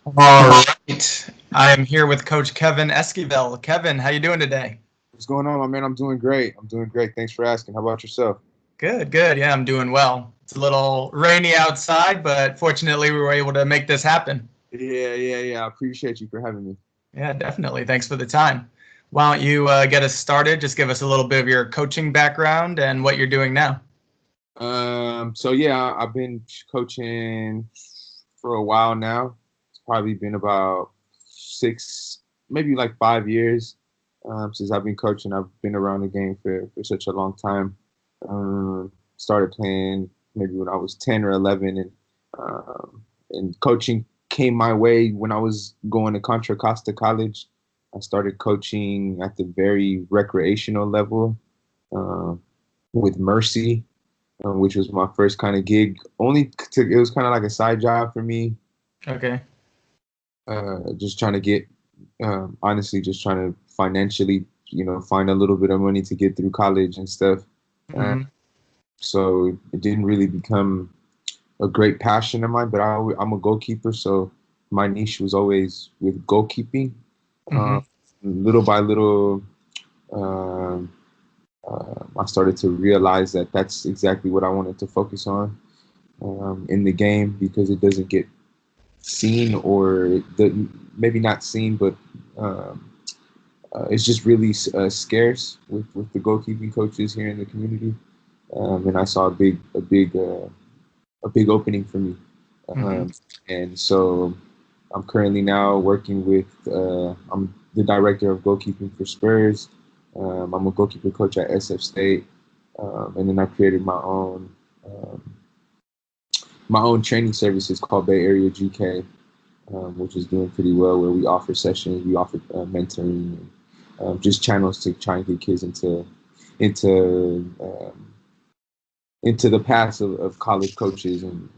All right. I am here with Coach Kevin Esquivel. Kevin, how you doing today? What's going on, my man? I'm doing great. Thanks for asking. How about yourself? Good, good. Yeah, I'm doing well. It's a little rainy outside, but fortunately we were able to make this happen. Yeah. I appreciate you for having me. Yeah, definitely. Thanks for the time. Why don't you get us started? Just give us a little bit of your coaching background and what you're doing now. So yeah, I've been coaching for a while now. It's probably been about 6, maybe like 5 years since I've been coaching. I've been around the game for such a long time. Started playing maybe when I was 10 or 11, and coaching came my way when I was going to Contra Costa College. I started coaching at the very recreational level uh, with Mercy, which was my first kind of gig. It was kind of like a side job for me. Okay. Just trying to get, honestly, just trying to financially, find a little bit of money to get through college and stuff. Mm-hmm. So it didn't really become a great passion of mine, but I'm a goalkeeper, so my niche was always with goalkeeping. Mm-hmm. Little by little, I started to realize that that's exactly what I wanted to focus on in the game, because it doesn't get seen, or maybe not seen, but um, it's just really scarce with the goalkeeping coaches here in the community. And I saw a big opening for me. Mm-hmm. And so I'm currently now working with, I'm the director of goalkeeping for Spurs. I'm a goalkeeper coach at SF State. And then I created um, my own training services called BayAreaGK, which is doing pretty well, where we offer sessions, we offer mentoring, and just channels to try and get kids into into the paths of college coaches and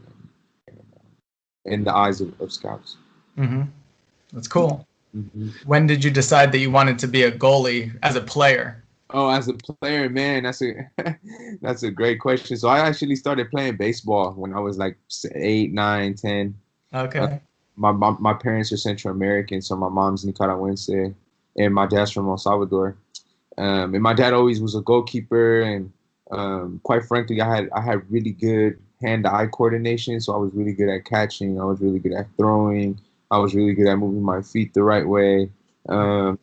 in the eyes of scouts. Mm-hmm. That's cool. Mm-hmm. When did you decide that you wanted to be a goalie as a player? Oh, as a player, man, that's a that's a great question. So I actually started playing baseball when I was like 8, 9, 10. Uh, Okay. my parents are Central American, so my mom's Nicaragüense and my dad's from El Salvador. And my dad always was a goalkeeper, and quite frankly, I had really good hand-eye coordination. So I was really good at catching. I was really good at throwing. I was really good at moving my feet the right way.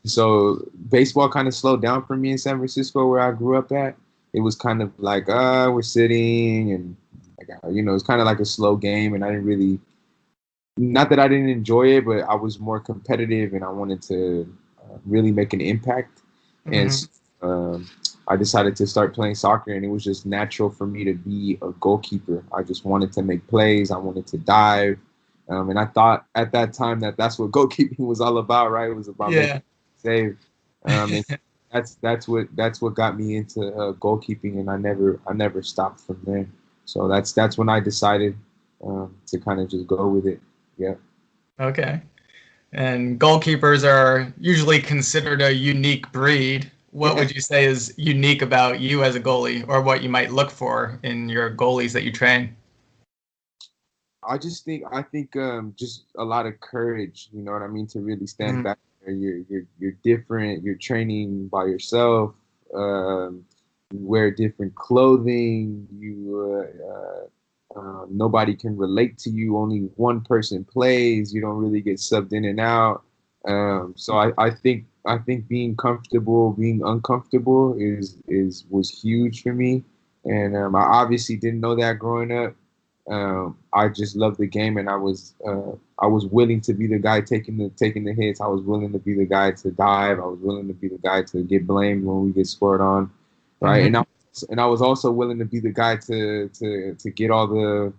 So baseball kind of slowed down for me in San Francisco, where I grew up at. It was kind of like, we're sitting, and like, it's kind of like a slow game, and I didn't really, not that I didn't enjoy it, but I was more competitive, and I wanted to really make an impact. And Mm-hmm. um, I decided to start playing soccer, and it was just natural for me to be a goalkeeper. I just wanted to make plays. I wanted to dive. And I thought at that time that that's what goalkeeping was all about, right? It was about making Yeah. save. And that's what got me into goalkeeping, and I never stopped from there. So that's when I decided to kind of just go with it. Yeah. Okay. And goalkeepers are usually considered a unique breed. What would you say is unique about you as a goalie, or what you might look for in your goalies that you train? I think just a lot of courage, you know what I mean, to really stand Mm-hmm. back there. You're different. You're training by yourself. You wear different clothing. Nobody can relate to you. Only one person plays. You don't really get subbed in and out. So I think being comfortable, being uncomfortable was huge for me, and I obviously didn't know that growing up. I just loved the game, and I was willing to be the guy taking the hits. I was willing to be the guy to dive. I was willing to be the guy to get blamed when we get scored on, right? Mm-hmm. And I was also willing to be the guy to get uh,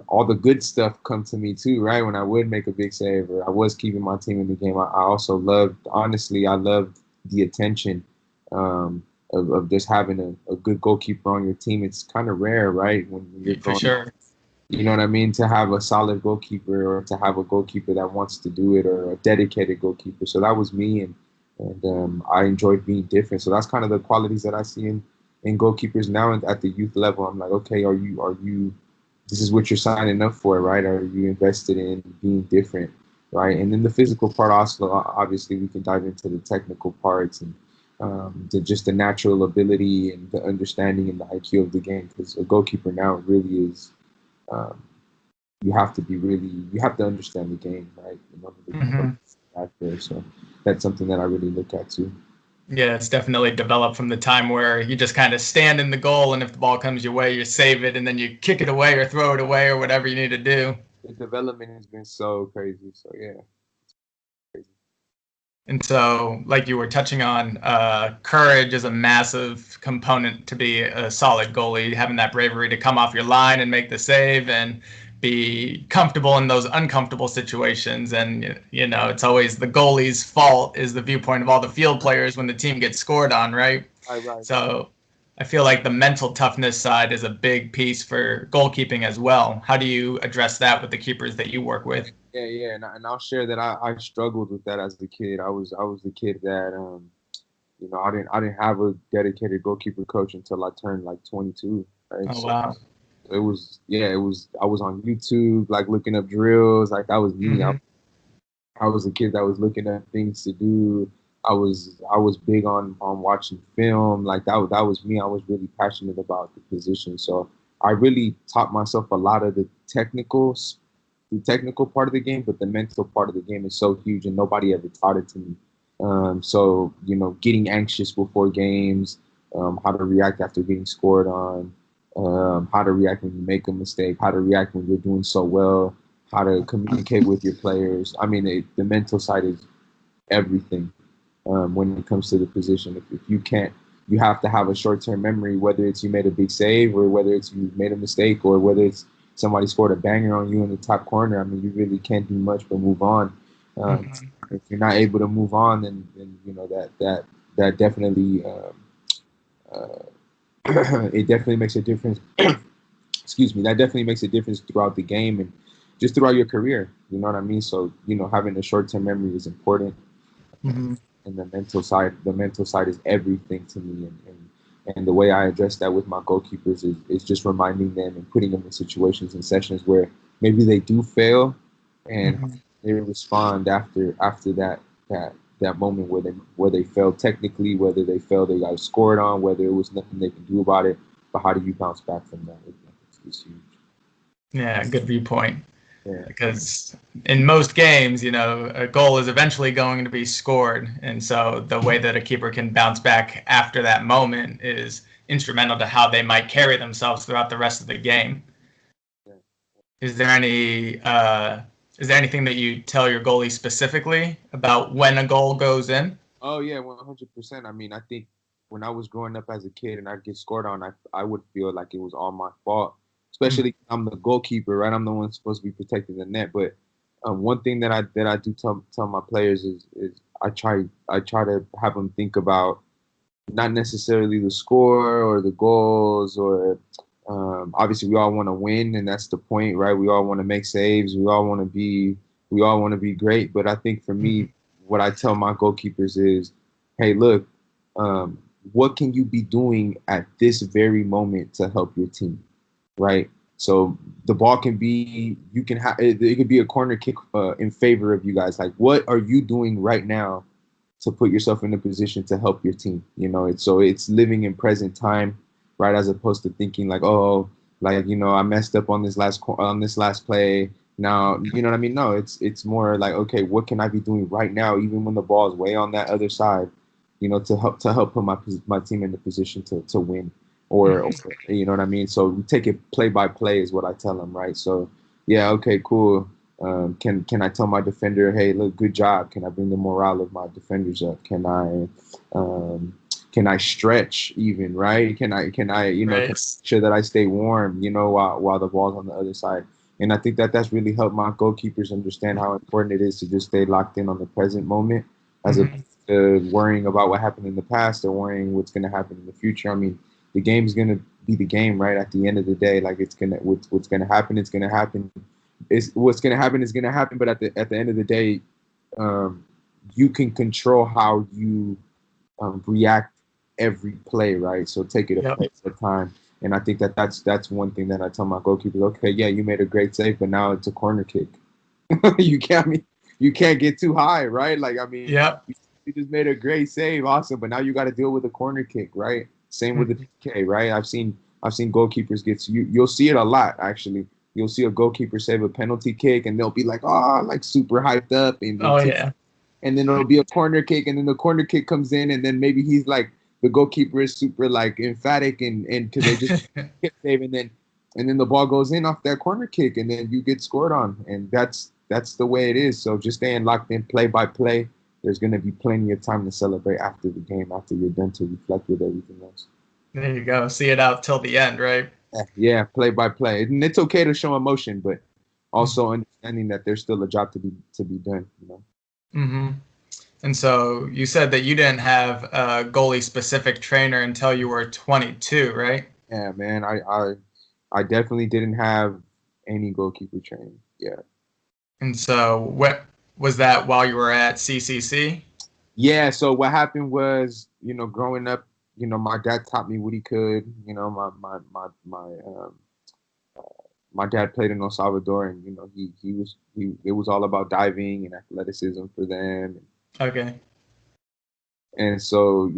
all the good stuff come to me too, right? When I would make a big save, or I was keeping my team in the game. I also I loved the attention. Of just having a good goalkeeper on your team. It's kind of rare, right? When you're For growing up, sure. you know what I mean? To have a solid goalkeeper, or to have a goalkeeper that wants to do it, or a dedicated goalkeeper. So that was me, and I enjoyed being different. So that's kind of the qualities that I see in goalkeepers now, and at the youth level. I'm like, okay, are you this is what you're signing up for, right? Are you invested in being different, right? And then the physical part also, obviously, we can dive into the technical parts and just the natural ability and the understanding and the IQ of the game. Because a goalkeeper now really is, um, you have to understand the game, right? In order to Hmm. come back there. So that's something that I really look at too. Yeah, it's definitely developed from the time where you just kind of stand in the goal, and if the ball comes your way, you save it, and then you kick it away or throw it away or whatever you need to do. The development has been so crazy. So yeah, crazy. And so, like you were touching on, courage is a massive component to be a solid goalie, having that bravery to come off your line and make the save and be comfortable in those uncomfortable situations. And, you know, it's always the goalie's fault is the viewpoint of all the field players when the team gets scored on, right? Right. So I feel like the mental toughness side is a big piece for goalkeeping as well. How do you address that with the keepers that you work with? Yeah, and I'll share that I struggled with that as a kid. I was the kid that I didn't have a dedicated goalkeeper coach until I turned like 22. Right, Oh, so wow. it was I was on YouTube like looking up drills. Like that was me. Hmm. I was a kid that was looking at things to do. I was big on watching film. Like that was me. I was really passionate about the position. So I really taught myself a lot of the technical part of the game, but the mental part of the game is so huge, and nobody ever taught it to me. So getting anxious before games, how to react after getting scored on, how to react when you make a mistake, how to react when you're doing so well, how to communicate with your players. I mean, the mental side is everything when it comes to the position. If you can't, you have to have a short-term memory, whether it's you made a big save or whether it's you made a mistake or whether it's somebody scored a banger on you in the top corner. I mean, you really can't do much but move on. Um, Hmm. if you're not able to move on, then that definitely it definitely makes a difference. Excuse me. That definitely makes a difference throughout the game and just throughout your career. You know what I mean? So having a short-term memory is important. Hmm. And the mental side is everything to me, and the way I address that with my goalkeepers is just reminding them and putting them in situations and sessions where maybe they do fail and Hmm. they respond after that moment where they failed technically, whether they failed they got scored on, whether it was nothing they can do about it, but how do you bounce back from that? It's huge. Yeah, good viewpoint. Yeah. Because in most games, you know, a goal is eventually going to be scored. And so the way that a keeper can bounce back after that moment is instrumental to how they might carry themselves throughout the rest of the game. Yeah. Is there any is there anything that you tell your goalie specifically about when a goal goes in? Oh yeah, 100%. I mean, I think when I was growing up as a kid and I'd get scored on, I would feel like it was all my fault. Especially I'm the goalkeeper, right? I'm the one supposed to be protecting the net. But one thing that I do tell my players is I try to have them think about not necessarily the score or the goals or obviously we all want to win and that's the point, right? We all want to make saves. We all want to be great. But I think for Mm-hmm. me, what I tell my goalkeepers is, hey, look, um, what can you be doing at this very moment to help your team, right? So the ball can be, you can have, it could be a corner kick in favor of you guys. Like, what are you doing right now to put yourself in a position to help your team? It's living in present time, right? As opposed to thinking like, oh, like I messed up on this last play. Now, you know what I mean? No, it's more like, okay, what can I be doing right now, even when the ball is way on that other side, to help put my team in the position to win, or Mm-hmm. you know what I mean? So we take it play by play is what I tell them, right? So yeah, okay, cool. Can I tell my defender, hey, look, good job? Can I bring the morale of my defenders up? Um, can I stretch even, right? Can Right. sure that I stay warm, while the ball's on the other side. And I think that that's really helped my goalkeepers understand how important it is to just stay locked in on the present moment, as opposed Mm-hmm. to worrying about what happened in the past or worrying what's going to happen in the future. I mean, the game's going to be the game, right? At the end of the day, like what's going to happen, it's going to happen. What's going to happen is going to happen. But at the end of the day, um, you can control how you react every play, right? So take it a Yep. play at a time. And I think that's one thing that I tell my goalkeepers. Okay, yeah, you made a great save, but now it's a corner kick. you can't I mean, you can't get too high, right? Like I mean, Yep. you just made a great save, awesome, but now you got to deal with a corner kick, right? Same with the Mhm. PK, right? I've seen goalkeepers get you'll see it a lot actually. You'll see a goalkeeper save a penalty kick, and they'll be like, oh, like super hyped up, Oh yeah. and then it'll be a corner kick, and then the corner kick comes in, and then maybe he's like the goalkeeper is super like emphatic and because they just hit save, and then the ball goes in off that corner kick, and then you get scored on, and that's the way it is. So just staying locked in play by play. There's gonna be plenty of time to celebrate after the game, after you're done to reflect with everything else. There you go. See it out till the end, right? Yeah, play by play, and it's okay to show emotion, but also understanding that there's still a job to be done. Mm-hmm. And so you said that you didn't have a goalie specific trainer until you were 22, right? Yeah, man, I definitely didn't have any goalkeeper training. Yeah. And so what was that while you were at CCC? Yeah. So what happened was, growing up, my dad taught me what he could. My dad played in El Salvador, and it was all about diving and athleticism for them, Okay. and so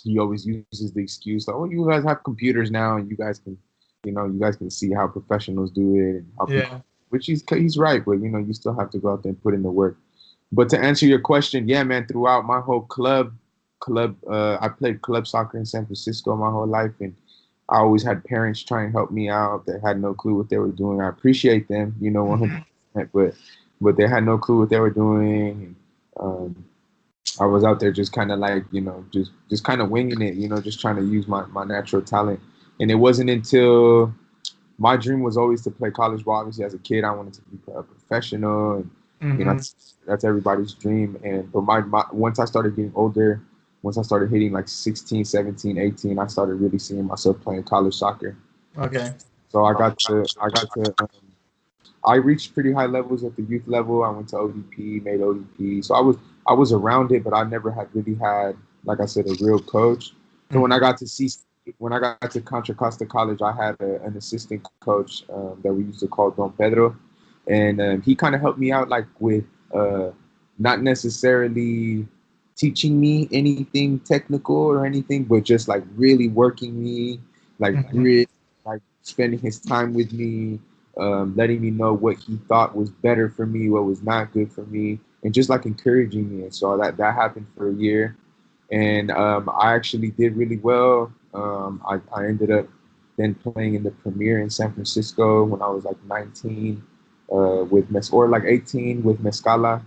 he always uses the excuse like, "Oh, you guys have computers now, and you guys can see how professionals do it, and how people." Yeah. Which he's right, but you still have to go out there and put in the work. But to answer your question, yeah, man, throughout my whole I played club soccer in San Francisco my whole life, and I always had parents try and help me out that had no clue what they were doing. I appreciate them, 100%, but they had no clue what they were doing. And, I was out there just kind of like, just kind of winging it, just trying to use my natural talent. And it wasn't until my dream was always to play college ball. Obviously, as a kid, I wanted to be a professional, and Mm-hmm. that's everybody's dream. And but once I started getting older, once I started hitting like 16, 17, 18, I started really seeing myself playing college soccer. Okay. So I reached pretty high levels at the youth level. I went to ODP, made ODP. So I was around it, but I never had really had, like I said, a real coach. So when I Mm-hmm. got to when I got to Contra Costa College, I had an assistant coach that we used to call Don Pedro, and he kind of helped me out like with not necessarily teaching me anything technical or anything, but just like really working me, like Mm-hmm. really like spending his time with me, letting me know what he thought was better for me, what was not good for me, and just like encouraging me. And so that happened for a year, and I actually did really well. I ended up then playing in the Premier in San Francisco when I was like 19, or like 18 with Mescala,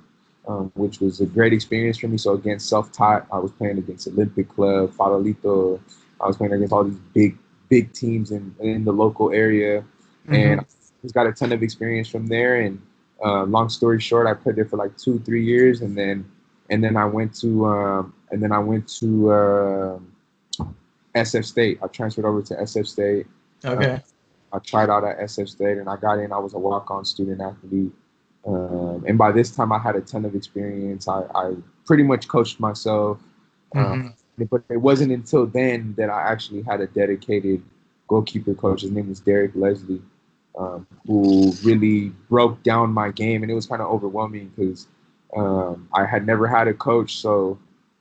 which was a great experience for me. So again, self-taught. I was playing against Olympic Club, Farolito. I was playing against all these big teams in the local area, and Mm-hmm. I just got a ton of experience from there. And long story short, I played there for like 2-3 years, and then I went to SF State. I transferred over to SF State. Uh, Okay. I tried out at SF State, and I got in. I was a walk-on student athlete, and by this time, I had a ton of experience. I pretty much coached myself, um, Mm-hmm. but it wasn't until then that I actually had a dedicated goalkeeper coach. His name was Derek Leslie, who really broke down my game, and it was kind of overwhelming because I had never had a coach, so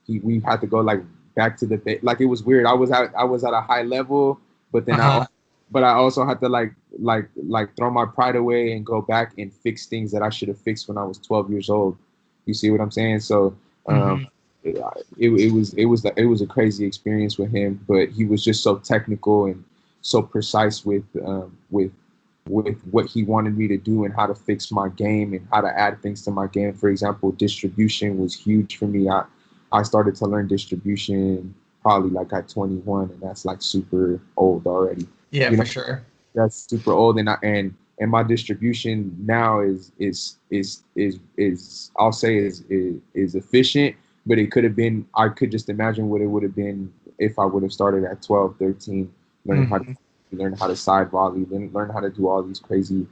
we had to go like back to like it was weird. I was at a high level, but then Uh-huh. I also had to like throw my pride away and go back and fix things that I should have fixed when I was 12 years old. You see what I'm saying? So Mm-hmm. it, it was a crazy experience with him, but he was just so technical and so precise with what he wanted me to do and how to fix my game and how to add things to my game. For example, distribution was huge for me. I started to learn distribution probably like at 21, and that's like super old already. Yeah, You know, for sure. that's super old, and my distribution now is I'll say is efficient, but it could have been. I could just imagine what it would have been if I would have started at 12, 13, learning how to Mm-hmm. learn how to side volley, then learn how to do all these crazy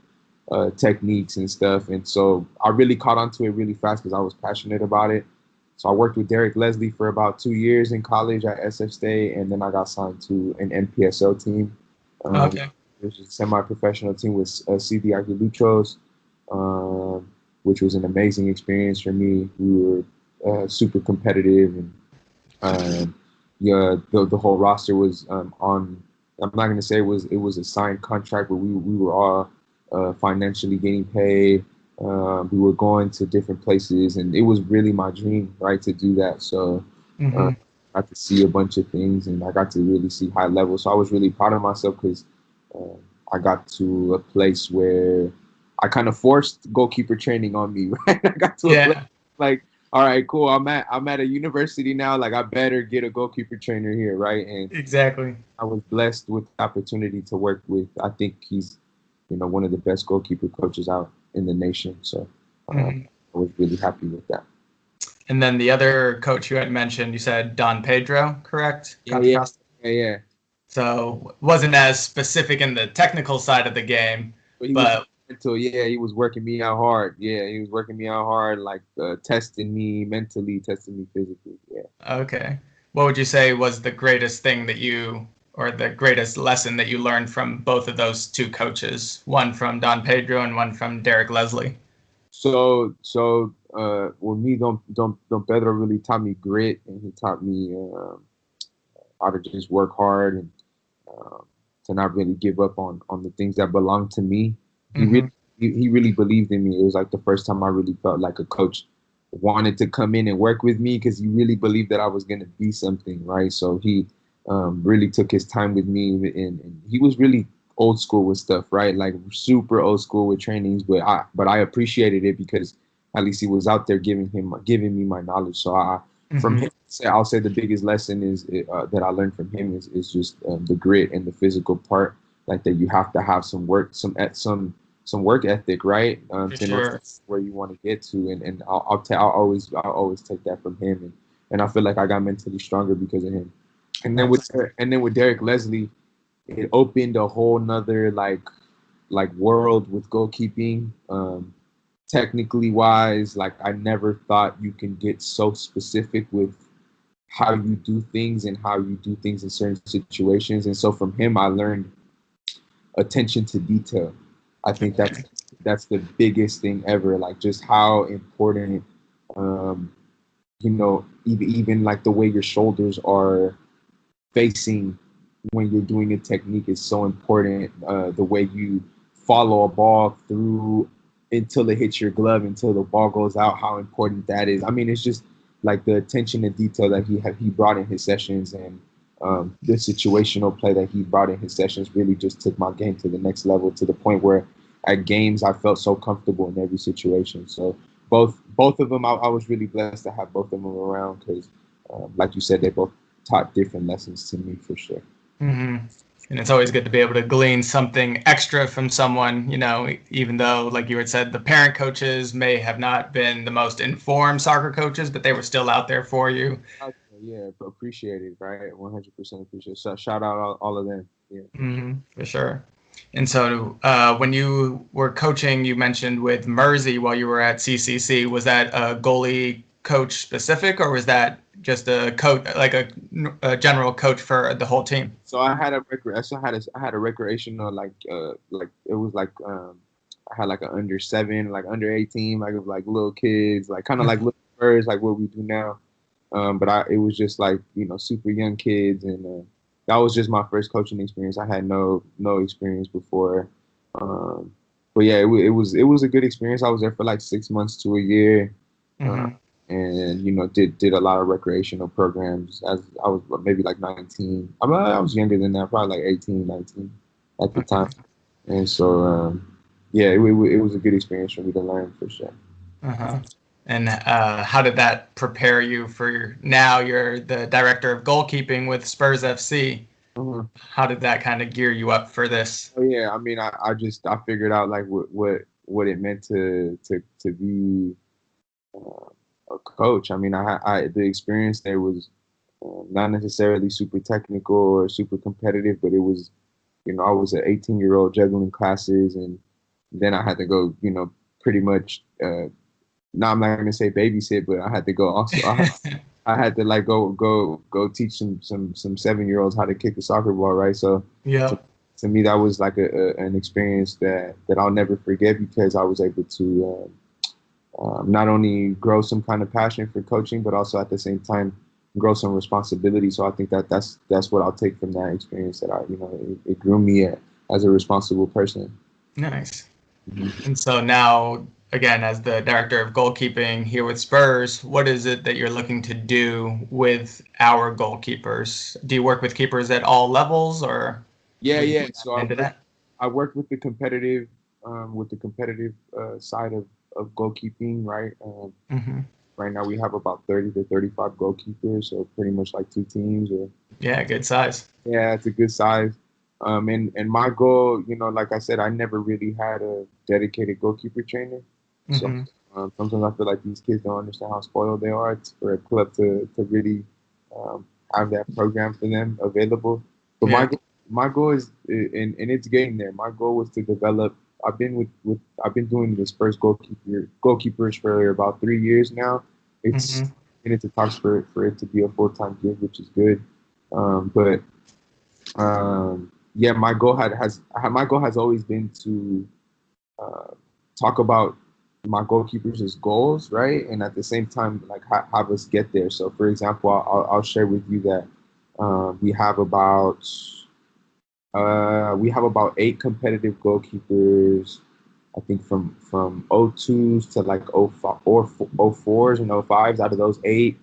techniques and stuff. And so I really caught on to it really fast because I was passionate about it. So I worked with Derek Leslie for about 2 years in college at SF State, and then I got signed to an NPSL team. Okay. It was a semi-professional team with CD Aguiluchos, which was an amazing experience for me. We were super competitive, and yeah, the whole roster was on. I'm not going to say it was a signed contract, but we were all financially getting paid. We were going to different places, and it was really my dream, right, to do that. So Mm-hmm. I got to see a bunch of things, and I got to really see high level. So I was really proud of myself because uh, I got to a place where I kind of forced goalkeeper training on me, right? I got to a place Yeah, like, all right, cool. I'm at a university now. Like, I better get a goalkeeper trainer here, right? And exactly. I was blessed with the opportunity to work with. I think he's, one of the best goalkeeper coaches out in the nation. So Hmm. I was really happy with that. And then the other coach you had mentioned, you said Don Pedro, correct? Yeah, yeah, Contracosta. yeah, yeah. So wasn't as specific in the technical side of the game, But he was but mental. Yeah, he was working me out hard. Yeah, he was working me out hard, like testing me mentally, testing me physically. Yeah. okay. What would you say was the greatest thing that you, or the greatest lesson that you learned from both of those two coaches? One from Don Pedro and one from Derek Leslie. Well, me, Don Pedro really taught me grit, and he taught me how to just work hard and um, to not really give up on the things that belong to me. He Hmm. really he really believed in me. It was like the first time I really felt like a coach wanted to come in and work with me because he really believed that I was going to be something, right? So he really took his time with me, and he was really old school with stuff, right? Like super old school with trainings, but I appreciated it because at least he was out there giving me my knowledge. So I from Hmm. him, I'll say the biggest lesson is that I learned from him is just the grit and the physical part, like that you have to have some work ethic, right? For To know sure. where you want to get to, and I'll always take that from him, and I feel like I got mentally stronger because of him. Nice. And then with Derek Leslie, it opened a whole nother like world with goalkeeping. Technically wise, like I never thought you can get so specific with how you do things and how you do things in certain situations. And so from him, I learned attention to detail. I think Okay. that's the biggest thing ever. Like just how important, um, even like the way your shoulders are facing when you're doing a technique is so important. The way you follow a ball through until it hits your glove, until the ball goes out, how important that is. I mean, it's just like the attention to detail that he brought in his sessions, and the situational play that he brought in his sessions really just took my game to the next level, to the point where at games I felt so comfortable in every situation. So both of them, I was really blessed to have both of them around because, like you said, they both taught different lessons to me for sure. Hmm. And it's always good to be able to glean something extra from someone, even though, like you had said, the parent coaches may have not been the most informed soccer coaches, but they were still out there for you. Yeah, appreciate it, right? 100% appreciate it. So shout out all of them. Yeah. Hmm. For sure. And so when you were coaching, you mentioned with Mersey while you were at CCC, was that a goalie coach specific, or was that just a coach, like a general coach for the whole team? So I had a I had a recreational like it was like I had like an under 7, like under 18, like of like little kids, like kind of like little birds, like what we do now. But it was just like super young kids, and that was just my first coaching experience. I had no experience before, um, but yeah, it was a good experience. I was there for like 6 months to a year, uh, Hmm. and did a lot of recreational programs. As I was maybe like 19. I was younger than that, probably like 18, 19 at the time, and so yeah, it was a good experience for me to learn for sure. Uh-huh. And how did that prepare you for now? You're the director of goalkeeping with Spurs FC. Mhm. How did that kind of gear you up for this? Oh yeah, I mean, I figured out like what it meant to be a coach. I mean, I the experience there was not necessarily super technical or super competitive, but it was, I was an 18-year-old juggling classes, and then I had to go, pretty much now I'm not gonna say babysit, but I had to go also. I had to like go teach some 7-year-olds how to kick a soccer ball, right? So Yeah. to me, that was like an experience that I'll never forget because I was able to not only grow some kind of passion for coaching, but also at the same time grow some responsibility. So I think that's what I'll take from that experience. That it grew me as a responsible person. Nice. Mm-hmm. And so now, again, as the director of goalkeeping here with Spurs, what is it that you're looking to do with our goalkeepers? Do you work with keepers at all levels, or Yeah, would you yeah. So into that? I worked with the competitive side of goalkeeping, right? Mm-hmm. Right now we have about 30 to 35 goalkeepers, so pretty much like two teams. Or Yeah, good size. yeah, it's a good size. And my goal, like I said, I never really had a dedicated goalkeeper trainer. So Mm-hmm. sometimes I feel like these kids don't understand how spoiled they are for a club to really have that program for them available. But Yeah. my goal is, and it's getting there. My goal was to develop. I've been doing this first goalkeepers for about 3 years now. It's Mm-hmm. into talks for it to be a full-time gig, which is good. But yeah, my goal has always been to uh, talk about my goalkeepers as goals, right? And at the same time, like have us get there. So, for example, I'll share with you that we have about 8 competitive goalkeepers. I think from 02s to like 05, or 04s and 05s. Out of those 8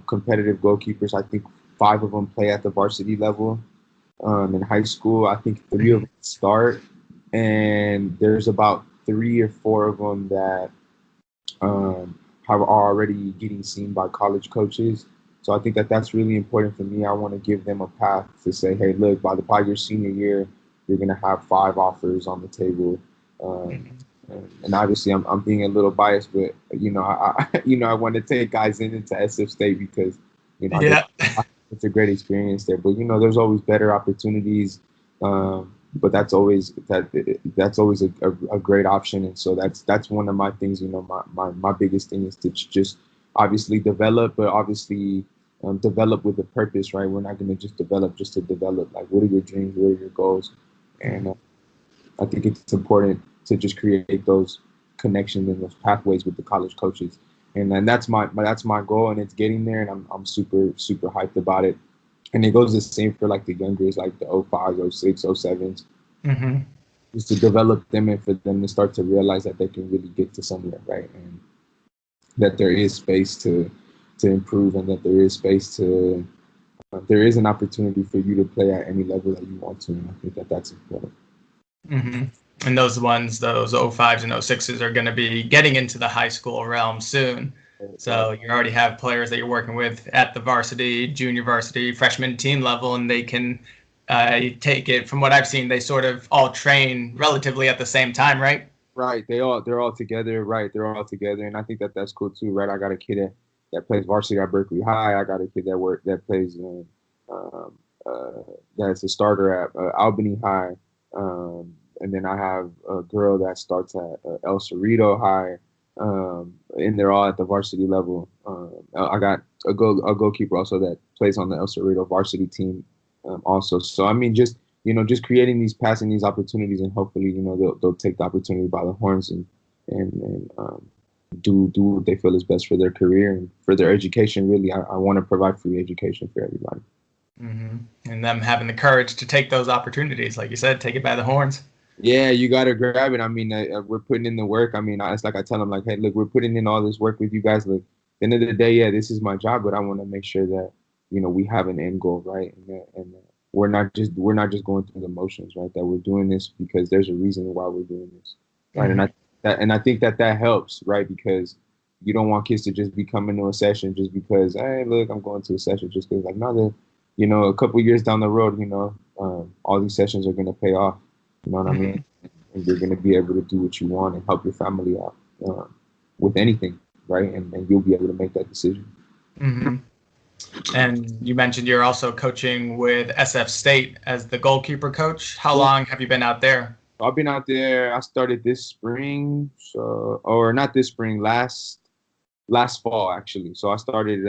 competitive goalkeepers, I think 5 of them play at the varsity level. In high school, I think 3 of Mm-hmm. them start, and there's about 3 or 4 of them that are already getting seen by college coaches. So I think that's really important for me. I want to give them a path to say, hey, look, by your senior year, you're going to have 5 offers on the table. Um, Mm-hmm. and obviously, I'm being a little biased, but I want to take guys into SF State because I just Yeah. it's a great experience there. But there's always better opportunities. But that's always a great option, and so that's one of my things. My biggest thing is to just obviously develop, but obviously develop with a purpose, right? We're not going to just develop just to develop. Like, what are your dreams? What are your goals? And I think it's important to just create those connections and those pathways with the college coaches. And that's my goal, and it's getting there, and I'm super super hyped about it. And it goes the same for like the youngers, like the 05s, 06, 07s, Mm-hmm. just to develop them and for them to start to realize that they can really get to somewhere, right? And that there is space to improve, and that there is space to there is an opportunity for you to play at any level that you want to. And I think that's important. Mm-hmm. And those ones, those 05s and 06s, are going to be getting into the high school realm soon. Right. So you already have players that you're working with at the varsity, junior varsity, freshman team level, and they can take it. From what I've seen, they sort of all train relatively at the same time, right? Right. They're all together. Right. They're all together, and I think that's cool too. Right. I got a kid that plays varsity at Berkeley High. I got a kid that plays um, uh, that's a starter at Albany High, and then I have a girl that starts at El Cerrito High, and they're all at the varsity level. I got a goalkeeper also that plays on the El Cerrito varsity team, also. So I mean, just creating these, passing these opportunities, and hopefully, they'll take the opportunity by the horns and do what they feel is best for their career and for their education. Really, I want to provide free education for everybody. Mm-hmm. And them having the courage to take those opportunities, like you said, take it by the horns. Yeah, you got to grab it. I mean, we're putting in the work. I mean, it's like I tell them, like, hey, look, we're putting in all this work with you guys. Look, at the end of the day, yeah, this is my job, but I want to make sure that we have an end goal, right? And we're not just going through the motions, right? That we're doing this because there's a reason why we're doing this, right? Mm-hmm. And I think that helps, right? Because you don't want kids to just be coming to a session just because, hey, look, I'm going to a session just because, like, no, a couple years down the road, all these sessions are going to pay off. You know what I mean? Mm-hmm. And you're going to be able to do what you want and help your family out with anything, right? And you'll be able to make that decision. Mm-hmm. And you mentioned you're also coaching with SF State as the goalkeeper coach. How Yeah. long have you been out there? I've been out there. I started this spring, so or not this spring, last fall actually. So I started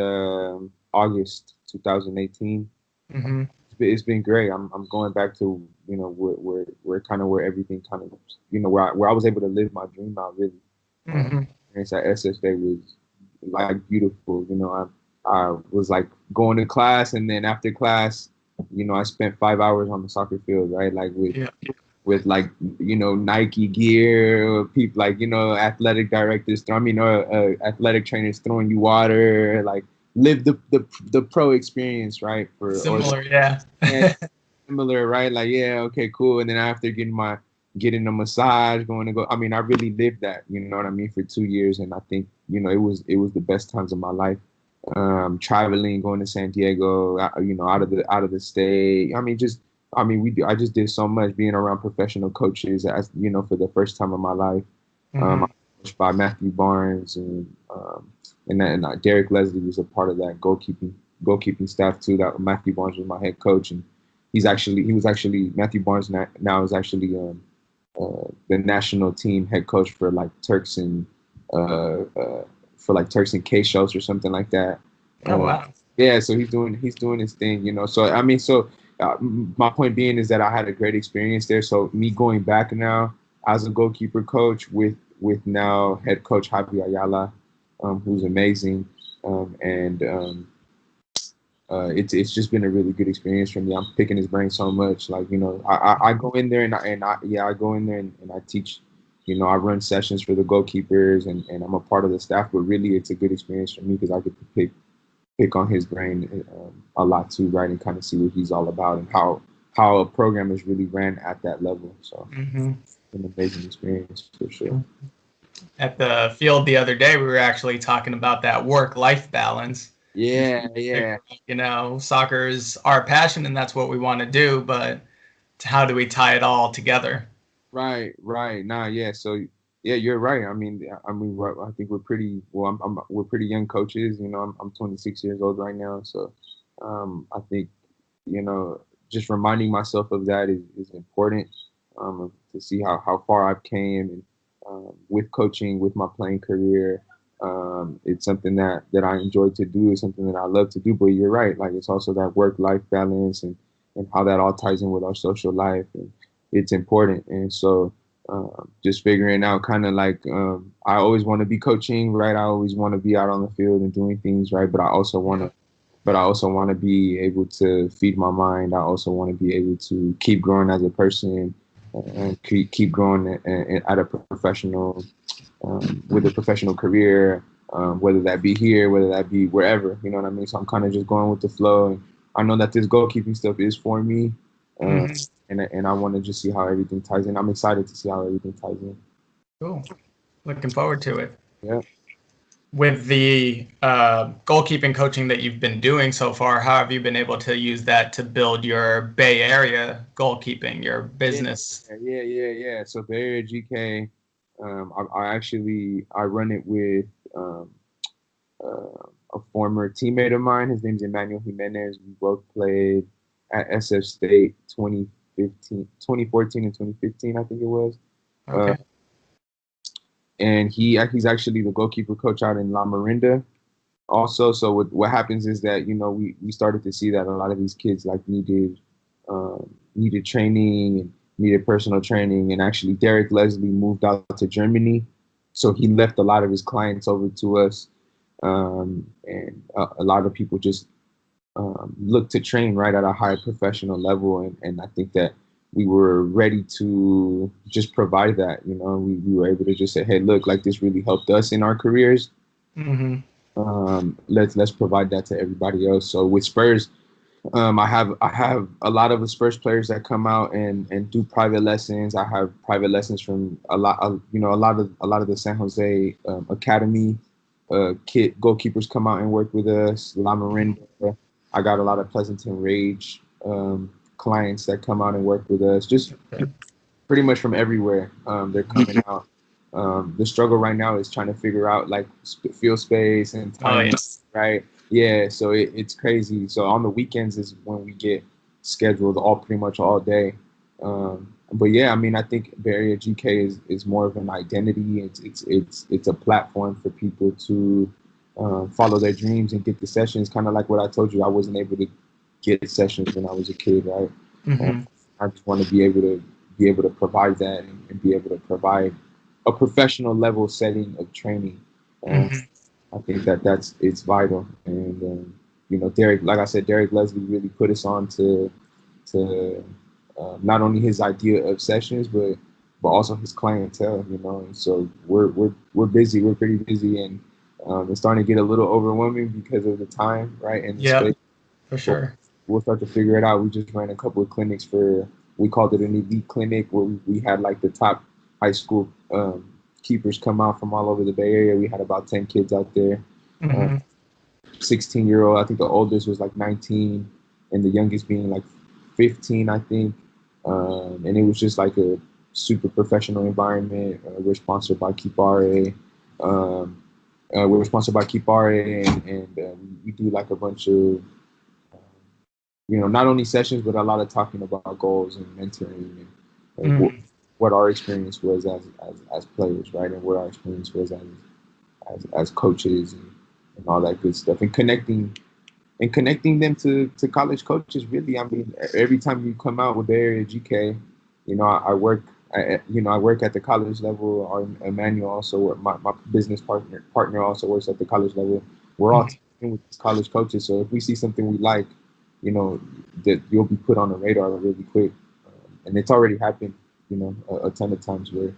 August 2018. Hmm. It's been great. I'm going back to where kind of where everything kind of where I was able to live my dream out really. Hmm. Experience at SFA was like beautiful. I was like going to class, and then after class, I spent 5 hours on the soccer field, right? Like Yeah. with like Nike gear, people like athletic directors, athletic trainers throwing you water, like live the pro experience, right? Similar, yeah. Yeah, similar, right? Like, yeah, okay, cool. And then after getting a massage, going to go. I mean, I really lived that, you know what I mean, for 2 years, and I think it was the best times of my life. Traveling, going to San Diego, out of the state. I just did so much being around professional coaches, as for the first time in my life. I Hmm. was coached by Matthew Barnes and Derek Leslie was a part of that goalkeeping staff too. That Matthew Barnes was my head coach, and he was actually Matthew Barnes now is actually the national team head coach for like uh, uh, Turks and Caicos or something like that. Oh, Uh, wow. yeah, so he's doing his thing, So I mean, my point being is that I had a great experience there. So me going back now as a goalkeeper coach with now head coach Javi Ayala, who's amazing, and it's just been a really good experience for me. I'm picking his brain so much. Like, I go in there I go in there and I teach. I run sessions for the goalkeepers and I'm a part of the staff. But really, it's a good experience for me because I get to pick on his brain a lot too, right? And kind of see what he's all about and how a program is really ran at that level. So, Hmm. an amazing experience for sure. At the field the other day, we were actually talking about that work-life balance. Yeah, yeah. Soccer is our passion and that's what we want to do, but how do we tie it all together? Right, right. Nah, yeah. So, yeah, you're right. I think we're pretty well. We're pretty young coaches. I'm 26 years old right now. So, I think you know, just reminding myself of that is important. To see how far I've came and with coaching, with my playing career. It's something that I enjoy to do. It's something that I love to do. But you're right. Like it's also that work-life balance and how that all ties in with our social life. And it's important. And so just figuring out kind of like I always want to be coaching, right? I always want to be out on the field and doing things, right? But I also want to be able to feed my mind. I also want to be able to keep growing as a person and keep growing at a professional with a professional career, whether that be here, whether that be wherever. You know what I mean? So I'm kind of just going with the flow. And I know that this goalkeeping stuff is for me, uh, Hmm. and I want to just see how everything ties in. I'm excited to see how everything ties in. Cool. Looking forward to it. Yeah. With the goalkeeping coaching that you've been doing so far, how have you been able to use that to build your Bay Area goalkeeping, your Yeah, business? yeah. So BayAreaGK, I run it with um, a former teammate of mine. His name is Emmanuel Jimenez. We both played at SF State 2014 and 2015, I think it was. Uh, Okay. and he's actually the goalkeeper coach out in La Miranda also. So what happens is that we started to see that a lot of these kids like needed training and needed personal training. And actually, Derek Leslie moved out to Germany, so he left a lot of his clients over to us. And a lot of people just look to train right at a high professional level, and I think that we were ready to just provide that. We were able to just say, hey, look, like this really helped us in our careers. Hmm. Let's provide that to everybody else. So with Spurs, I have a lot of the Spurs players that come out and do private lessons. I have private lessons from a lot of the San Jose Academy kid goalkeepers come out and work with us. La Miranda. I got a lot of Pleasanton Rage clients that come out and work with us. Just pretty much from everywhere. They're coming out. The struggle right now is trying to figure out like field space and Oh, time, yes. right? Yeah, so it's crazy. So on the weekends is when we get scheduled all pretty much all day. But yeah, I mean, I think BayAreaGK is more of an identity. It's a platform for people to follow their dreams and get the sessions. Kind of like what I told you, I wasn't able to get sessions when I was a kid, right? Mm-hmm. I just want to be able to provide that and be able to provide a professional level setting of training. Uh, Mm-hmm. I think that it's vital. And Derek, like I said, Derek Leslie really put us on to not only his idea of sessions, but also his clientele. And so we're busy. We're pretty busy, and it's starting to get a little overwhelming because of the time, right, and the Yep, space. for But sure. we'll start to figure it out. We just ran a couple of clinics we called it an elite clinic, where we had like the top high school keepers come out from all over the Bay Area. We had about 10 kids out there. Uh, Mm-hmm. 16-year-old. I think the oldest was like 19, and the youngest being like 15, I think. And it was just like a super professional environment. We're sponsored by Kipare. We're sponsored by Kipare, and we do like a bunch of, not only sessions, but a lot of talking about goals and mentoring and Mm-hmm. what our experience was as players, right? And what our experience was as coaches and all that good stuff. And connecting them to college coaches, really. I mean, every time you come out with BayAreaGK, I work. I work at the college level. Our Emmanuel also, my business partner also works at the college level. We're all talking with college coaches. So if we see something we like, that you'll be put on the radar really quick. And it's already happened, a ton of times where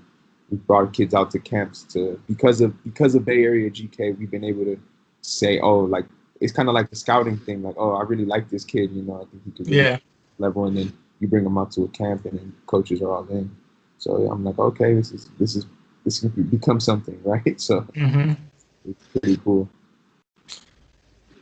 we brought kids out to camps because of BayAreaGK, we've been able to say, oh, like, it's kind of like the scouting thing, like, oh, I really like this kid, I think he could really Yeah. level, and then you bring him out to a camp, and then coaches are all in. So I'm like, okay, this can become something, right? So Mm-hmm. it's pretty cool.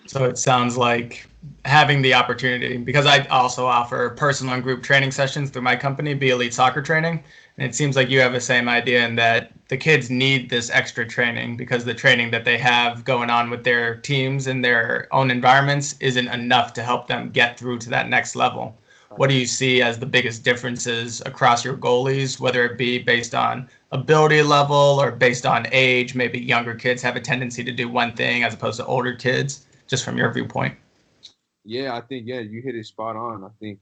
So it sounds like having the opportunity, because I also offer personal and group training sessions through my company, Be Elite Soccer Training. And it seems like you have the same idea in that the kids need this extra training because the training that they have going on with their teams in their own environments isn't enough to help them get through to that next level. What do you see as the biggest differences across your goalies, whether it be based on ability level or based on age? Maybe younger kids have a tendency to do one thing as opposed to older kids, just from your viewpoint. Yeah, I think, yeah, you hit it spot on. I think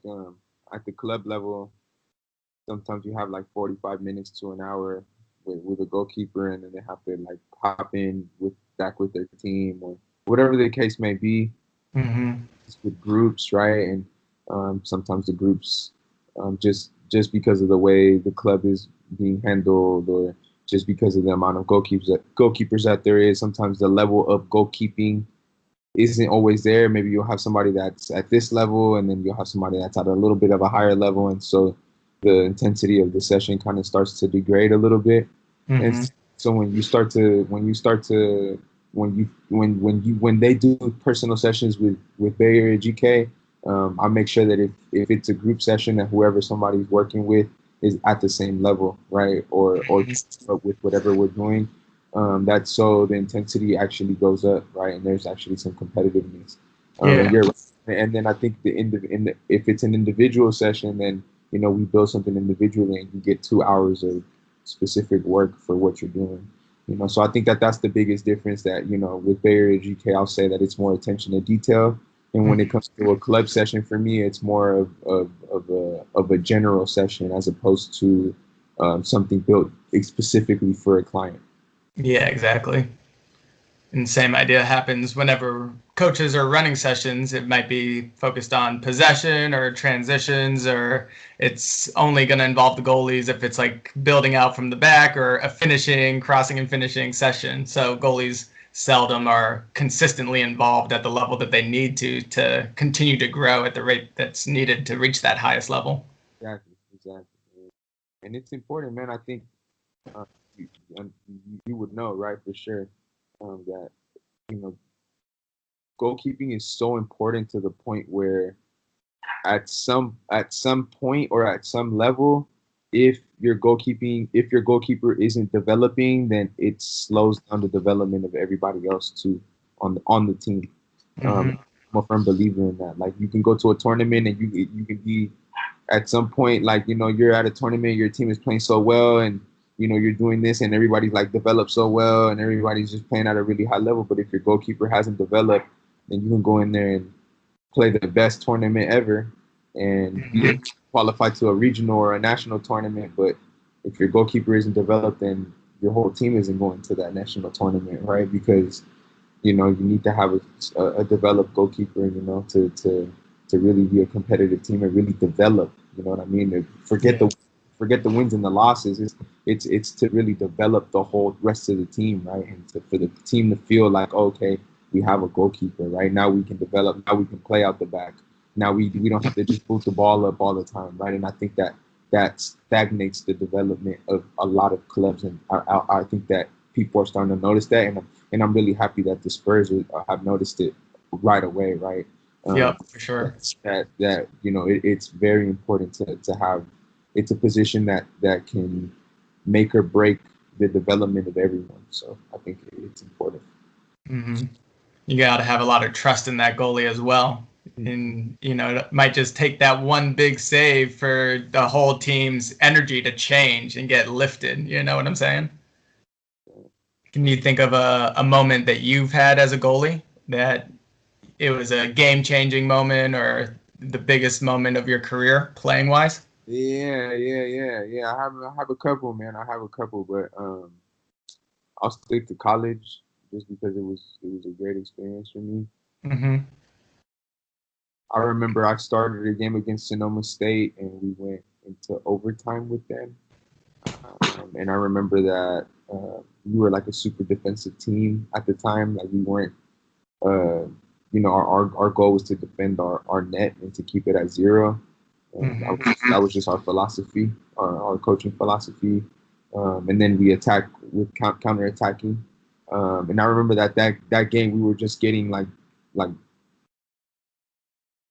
at the club level, sometimes you have like 45 minutes to an hour with a goalkeeper, and then they have to like hop in back with their team or whatever the case may be. Mm-hmm. It's with groups, right? And sometimes the groups, just because of the way the club is being handled, or just because of the amount of goalkeepers that there is, sometimes the level of goalkeeping isn't always there. Maybe you'll have somebody that's at this level, and then you'll have somebody that's at a little bit of a higher level, and so the intensity of the session kind of starts to degrade a little bit. And Mm-hmm. so when they do personal sessions with BayAreaGK, I make sure that if it's a group session, that whoever somebody's working with is at the same level, right, or with whatever we're doing. That's so the intensity actually goes up, right, and there's actually some competitiveness. And Yeah. you're, and then I think if it's an individual session, then we build something individually, and you get 2 hours of specific work for what you're doing. So I think that's the biggest difference. That with BayAreaGK, I'll say that it's more attention to detail, and when it comes to a club session, for me, it's more of a general session as opposed to something built specifically for a client. Yeah, exactly. And same idea happens whenever coaches are running sessions. It might be focused on possession or transitions, or it's only going to involve the goalies if it's like building out from the back or a finishing, crossing and finishing session. So goalies seldom are consistently involved at the level that they need to continue to grow at the rate that's needed to reach that highest level. Exactly. And it's important, man. I think uh, you, you would know, right, for sure, that you know goalkeeping is so important to the point where at some point or at some level, if your goalkeeper isn't developing, then it slows down the development of everybody else too on the team. Mm-hmm. I'm a firm believer in that. Like, you can go to a tournament and you can be at some point, like, you're at a tournament, your team is playing so well, and you're doing this, and everybody's like developed so well, and everybody's just playing at a really high level. But if your goalkeeper hasn't developed, then you can go in there and play the best tournament ever and be qualified to a regional or a national tournament. But if your goalkeeper isn't developed, then your whole team isn't going to that national tournament, right? Because you need to have a developed goalkeeper, to really be a competitive team and really develop. You know what I mean? Forget the wins and the losses. It's to really develop the whole rest of the team, right? And for the team to feel like, okay, we have a goalkeeper, right? Now we can develop. Now we can play out the back. Now we don't have to just boot the ball up all the time, right? And I think that stagnates the development of a lot of clubs, and I think that people are starting to notice that, and I'm really happy that the Spurs have noticed it right away, right? Yeah, for sure. That it's very important to have. It's a position that can make or break the development of everyone. So I think it's important. Mm-hmm. You got to have a lot of trust in that goalie as well. And, it might just take that one big save for the whole team's energy to change and get lifted. You know what I'm saying? Can you think of a moment that you've had as a goalie that it was a game-changing moment or the biggest moment of your career playing-wise? Yeah. I have a couple, man. I have a couple, but I'll stick to college just because it was a great experience for me. Mm-hmm. I remember I started a game against Sonoma State, and we went into overtime with them. And I remember that we were like a super defensive team at the time. Like we weren't, our goal was to defend our net and to keep it at 0. That was just our philosophy, our coaching philosophy. And then we attack with counter-attacking. And I remember that game we were just getting like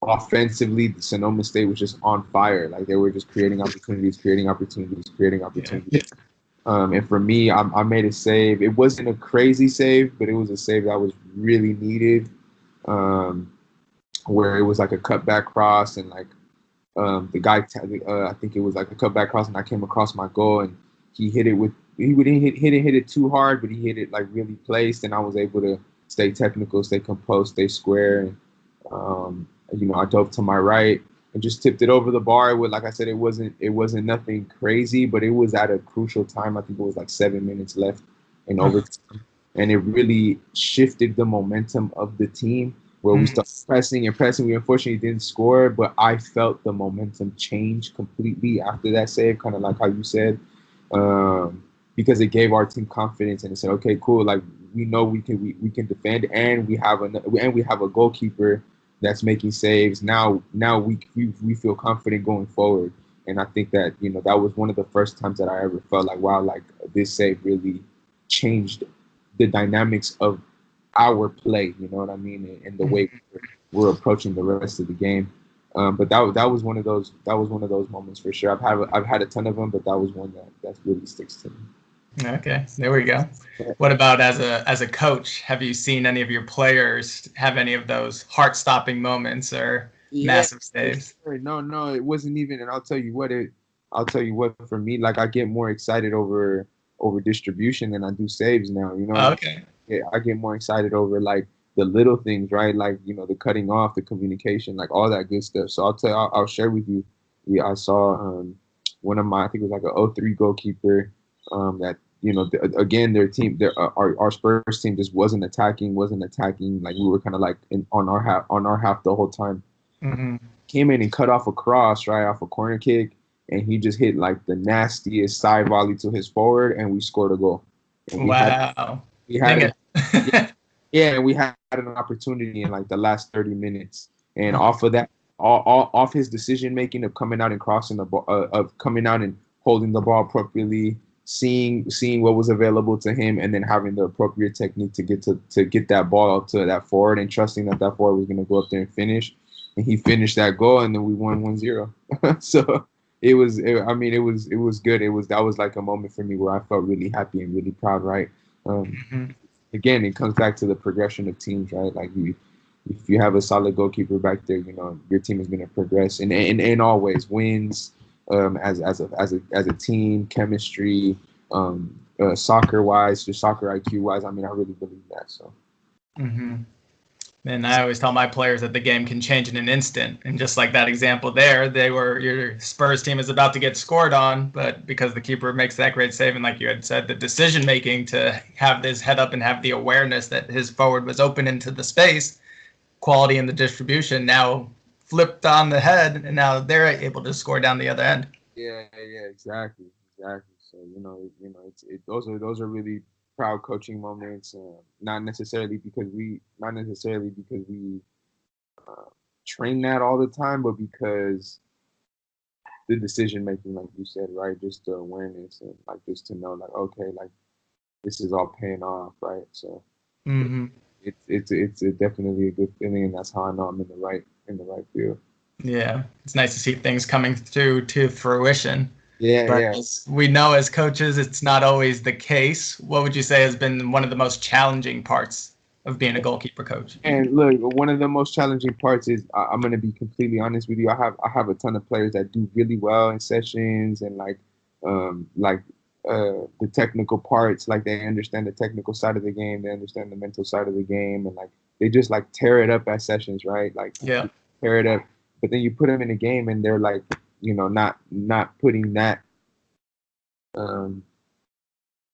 offensively, Sonoma State was just on fire. Like they were just creating opportunities. Yeah. And for me, I made a save. It wasn't a crazy save, but it was a save that was really needed. Where it was like a cutback cross, and like the guy, I think it was like a cutback cross, and I came across my goal, and he hit it didn't hit it too hard, but he hit it like really placed, and I was able to stay technical, stay composed, stay square, and I dove to my right and just tipped it over the bar. Like I said, it wasn't nothing crazy, but it was at a crucial time. I think it was like 7 minutes left in overtime, and it really shifted the momentum of the team where we started pressing and pressing. We unfortunately didn't score, but I felt the momentum change completely after that save, kind of like how you said, because it gave our team confidence, and it said, okay, cool, like we know we can defend, and we have a goalkeeper that's making saves. Now we feel confident going forward. And I think that that was one of the first times that I ever felt like, wow, like this save really changed the dynamics of our play. You know what I mean? And the way we're approaching the rest of the game. But that was one of those moments for sure. I've had a ton of them, but that was one that really sticks to me. Okay, there we go. What about as a coach? Have you seen any of your players have any of those heart-stopping moments or massive saves? No, it wasn't even. And I'll tell you what. For me, like I get more excited over distribution than I do saves now. Okay. Yeah, I get more excited over like the little things, right? Like the cutting off, the communication, like all that good stuff. So I'll share with you. Yeah, I saw one of my, I think it was like an 0-3 goalkeeper that. Again, our Spurs team just wasn't attacking. Like we were kind of like on our half the whole time. Mm-hmm. Came in and cut off a cross right off a corner kick, and he just hit like the nastiest side volley to his forward, and we scored a goal. And we had and we had an opportunity in like the last 30 minutes, and off of that, off his decision making of coming out and crossing the ball, of coming out and holding the ball appropriately. Seeing what was available to him, and then having the appropriate technique to get that ball to that forward, and trusting that forward was going to go up there and finish. And he finished that goal, and then we won 1-0. So it was good. That was like a moment for me where I felt really happy and really proud, right? Again, it comes back to the progression of teams, right? Like if you have a solid goalkeeper back there, your team is going to progress in all ways, wins, as a team, chemistry, soccer wise, just soccer IQ wise. I mean, I really believe that. So. Mm-hmm. And I always tell my players that the game can change in an instant. And just like that example there, your Spurs team is about to get scored on, but because the keeper makes that great save, and like you had said, the decision making to have this head up and have the awareness that his forward was open into the space, quality in the distribution now flipped on the head, and now they're able to score down the other end. Yeah, exactly. So those are really proud coaching moments. Not necessarily because we train that all the time, but because the decision making, like you said, right? Just the awareness and like just to know, like, okay, like this is all paying off, right? So Mm-hmm. it's definitely a good feeling, and that's how I know I'm in the right field. Yeah, it's nice to see things coming through to fruition. Yeah, But yeah. as we know as coaches, it's not always the case. What would you say has been one of the most challenging parts of being a goalkeeper coach? And look, one of the most challenging parts is I'm going to be completely honest with you. I have a ton of players that do really well in sessions and the technical parts. Like they understand the technical side of the game, they understand the mental side of the game, and like they just like tear it up at sessions, right? Like Yeah. tear it up. But then you put them in a game, and they're like, not putting that. Um,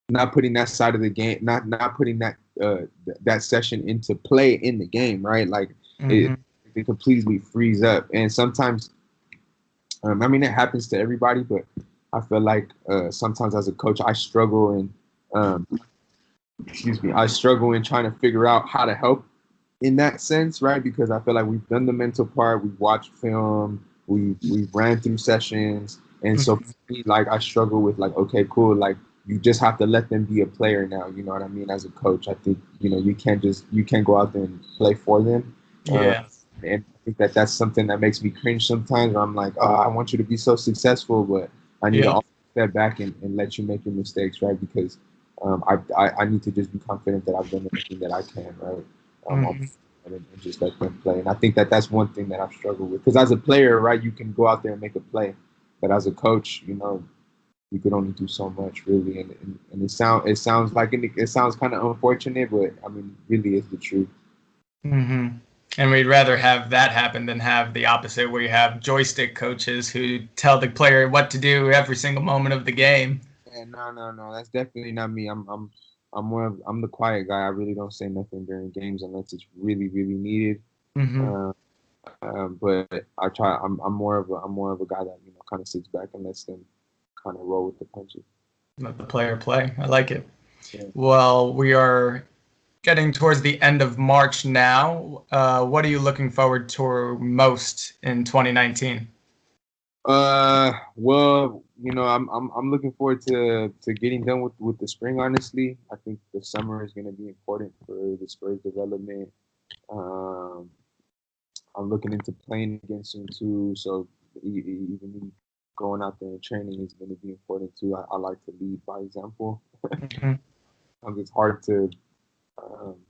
not putting that side of the game, not putting that session into play in the game, right? Like Mm-hmm. it completely frees up, and sometimes, I mean, it happens to everybody, but I feel like sometimes as a coach, I struggle um, I struggle in trying to figure out how to help in that sense, right? Because I feel like we've done the mental part, we've watched film, we've ran through sessions, and so for me, like I struggle with like, okay, cool, like you just have to let them be a player now. You know what I mean? As a coach, I think you can't go out there and play for them. Uh, Yeah. and I think that's something that makes me cringe sometimes. Where I'm like, oh, I want you to be so successful, but I need to Yeah. also step back and let you make your mistakes, right? Because I need to just be confident that I've done everything that I can, right? Mm-hmm. And just let them play. And I think that's one thing that I've struggled with. Because as a player, right, you can go out there and make a play, but as a coach, you could only do so much, really. And it sounds kind of unfortunate, but I mean, really is the truth. Mm-hmm. And we'd rather have that happen than have the opposite, where you have joystick coaches who tell the player what to do every single moment of the game. And no, that's definitely not me. I'm the quiet guy. I really don't say nothing during games unless it's really, really needed. Mm-hmm. Uh, but I try. I'm more of a guy that kind of sits back and lets them kind of roll with the punches. Let the player play. I like it. Yeah. Well, we are getting towards the end of March now. What are you looking forward to most in 2019? Well, I'm looking forward to getting done with the spring. Honestly, I think the summer is going to be important for the Spurs development. Um, I'm looking into playing again soon too. So even me going out there and training is going to be important too. I like to lead by example. Mm-hmm. It's hard to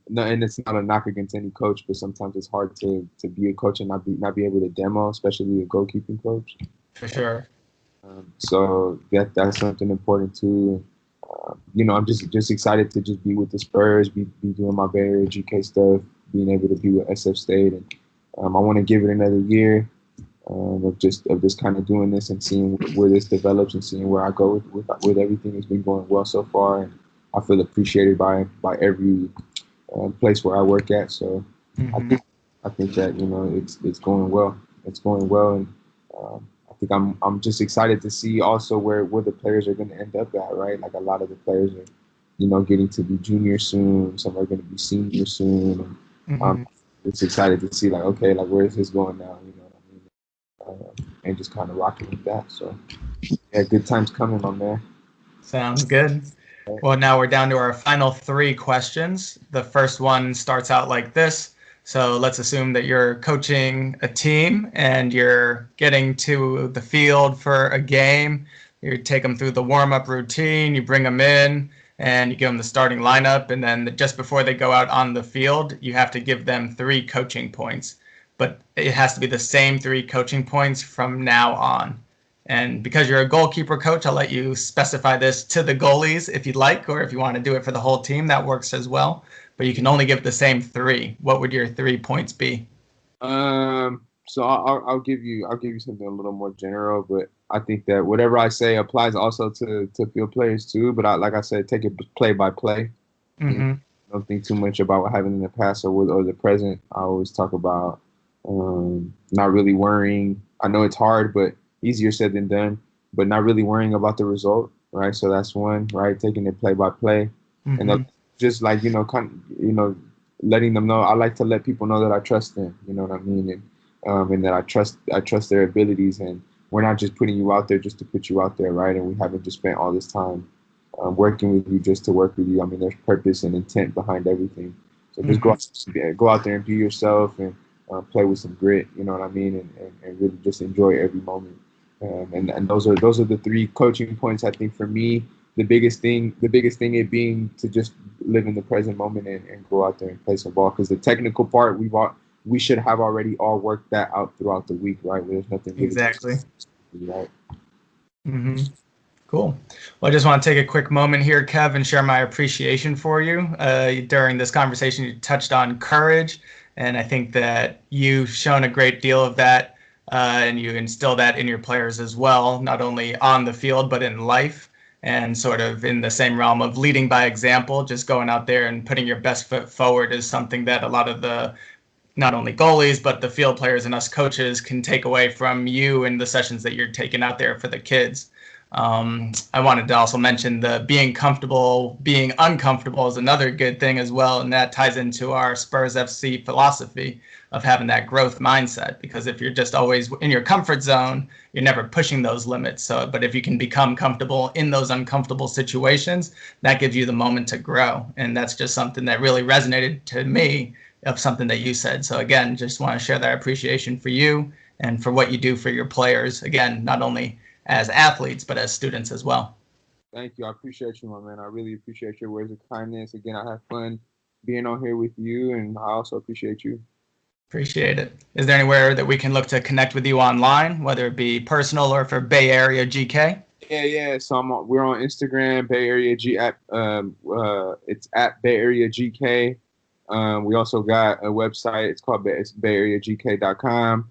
no, and it's not a knock against any coach, but sometimes it's hard to be a coach and not be able to demo, especially a goalkeeping coach. For sure. So that's something important too. I'm just excited to just be with the Spurs, be doing my BayAreaGK stuff, being able to be with SF State, and I want to give it another year of just kind of doing this and seeing where this develops and seeing where I go with everything that's been going well so far. And I feel appreciated by every place where I work at. So I Mm-hmm. think I think that it's going well. It's going well, and I think I'm just excited to see also where the players are going to end up at. Right, like a lot of the players are, getting to be juniors soon. Some are going to be seniors soon. And, Mm-hmm. it's excited to see like, okay, like where is this going now? You know what I mean? And just kind of rocking with that. So yeah, good times coming, my man. Sounds good. Well, now we're down to our final three questions. The first one starts out like this. So let's assume that you're coaching a team and you're getting to the field for a game. You take them through the warm-up routine, you bring them in, and you give them the starting lineup, and then just before they go out on the field, you have to give them 3 coaching points. But it has to be the same 3 coaching points from now on. And because you're a goalkeeper coach, I'll let you specify this to the goalies if you'd like, or if you want to do it for the whole team, that works as well. But you can only give the same 3. What would your 3 points be? So I'll give you something a little more general, but I think that whatever I say applies also to field players too. But like I said, take it play by play. Mm-hmm. Don't think too much about what happened in the past or the present. I always talk about not really worrying. I know it's hard, but easier said than done. But not really worrying about the result, right? So that's one, right? Taking it play by play, and just like letting them know. I like to let people know that I trust them. You know what I mean, and that I trust their abilities, and we're not just putting you out there just to put you out there, right? And we haven't just spent all this time working with you just to work with you. I mean, there's purpose and intent behind everything. So just go out there and be yourself and play with some grit. You know what I mean, and really just enjoy every moment. And those are the 3 coaching points I think for me. The biggest thing it being to just live in the present moment and go out there and play some ball, because the technical part we should have already all worked that out throughout the week, right? There's nothing really Exactly. Right. Mm-hmm. Cool. Well, I just want to take a quick moment here, Kev, and share my appreciation for you. During this conversation, you touched on courage, and I think that you've shown a great deal of that, and you instill that in your players as well, not only on the field, but in life, and sort of in the same realm of leading by example. Just going out there and putting your best foot forward is something that a lot of the not only goalies, but the field players and us coaches can take away from you and the sessions that you're taking out there for the kids. I wanted to also mention the being comfortable, being uncomfortable is another good thing as well. And that ties into our Spurs FC philosophy of having that growth mindset, because if you're just always in your comfort zone, you're never pushing those limits. So, but if you can become comfortable in those uncomfortable situations, that gives you the moment to grow. And that's just something that really resonated to me of something that you said. So again, just want to share that appreciation for you and for what you do for your players. Again, not only as athletes, but as students as well. Thank you. I appreciate you, my man. I really appreciate your words of kindness. Again, I have fun being on here with you, and I also appreciate you. Appreciate it. Is there anywhere that we can look to connect with you online, whether it be personal or for BayAreaGK? Yeah. So we're on Instagram, it's at BayAreaGK. We also got a website. It's called BayAreaGK.com.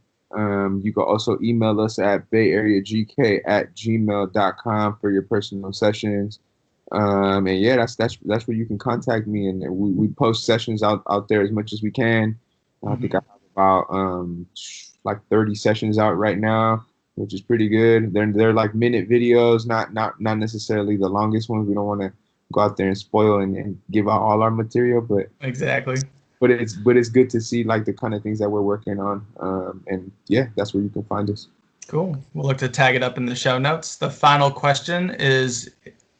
You can also email us at BayAreaGK@gmail.com for your personal sessions. And yeah, that's where you can contact me, and we post sessions out there as much as we can. I think I have about like 30 sessions out right now, which is pretty good. They're like minute videos, not necessarily the longest ones. We don't want to go out there and spoil and give out all our material, but exactly. But it's good to see like the kind of things that we're working on, and yeah, that's where you can find us. Cool. We'll look to tag it up in the show notes. The final question is,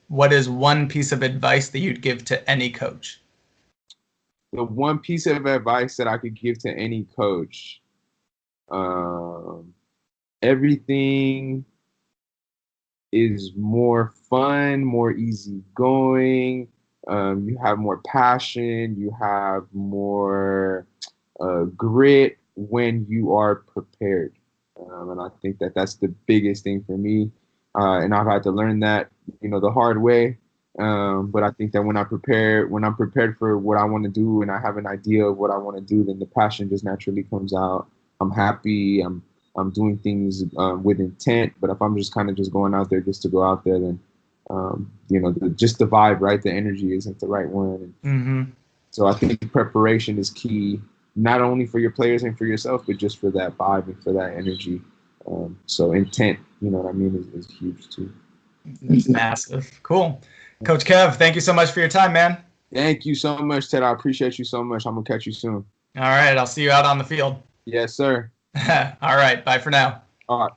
what is one piece of advice that you'd give to any coach? The one piece of advice that I could give to any coach, everything is more fun, more easygoing. You have more passion. You have more grit when you are prepared. And I think that that's the biggest thing for me. And I've had to learn that, the hard way. But I think that when I'm prepared for what I want to do and I have an idea of what I want to do, then the passion just naturally comes out. I'm happy. I'm doing things with intent. But if I'm just kind of just going out there just to go out there, then, just the vibe, right? The energy isn't the right one. So I think preparation is key, not only for your players and for yourself, but just for that vibe and for that energy. So intent, you know what I mean, is huge too. It's massive. Cool. Coach Kev, thank you so much for your time, man. Thank you so much, Ted. I appreciate you so much. I'm going to catch you soon. All right. I'll see you out on the field. Yes, sir. All right. Bye for now. All right.